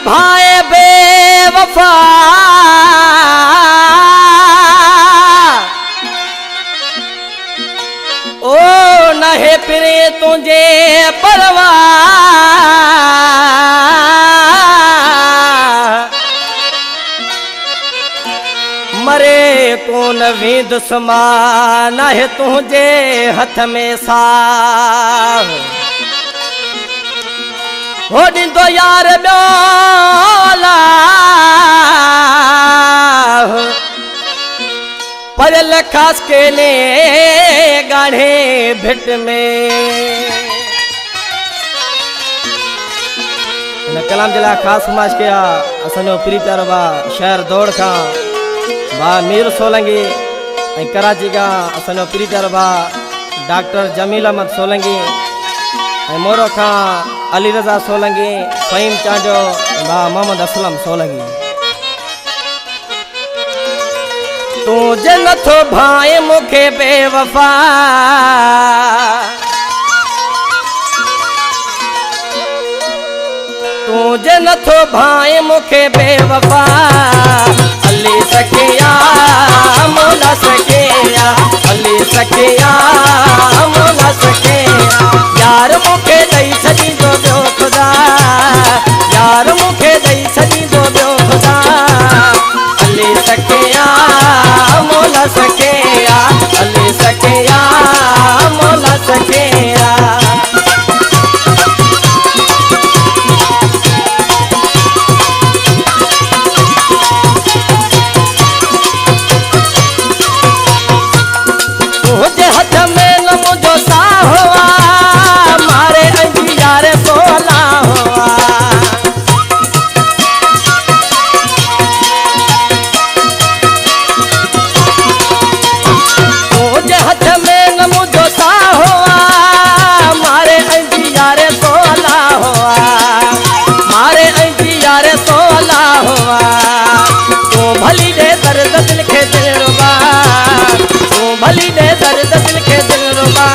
भाए बेवफा ओ नहे पिरे तुझे परवा मरे कौन भी दुश्मन है तुझे हथ में सा हो दो यार ब्योला पजल खास के ले गाढ़े भिट में कलाम जिला खास समाज के असनो प्री प्यारो बा शहर दौड़ का बा मीर सोलंगी कराची का असनो प्री प्यारो बा डॉक्टर जमील अहमद सोलंगी मोरो का अली रजा सोलंगी फहीम चांडो बा मोहम्मद असलम सोलंगी तुझे नथो भाई मुखे बेवफा तुझे नथो भाई मुखे बेवफा अली सखिया मोला सखिया अली सखिया मोला सखिया यार मुखे दई छदी दो ब्यो खुदा यार मुखे दई छदी दो ब्यो खुदा अली सखिया मोला सखिया अली सखिया मोला सखिया भली दे दर्द दिल के दिल रुबा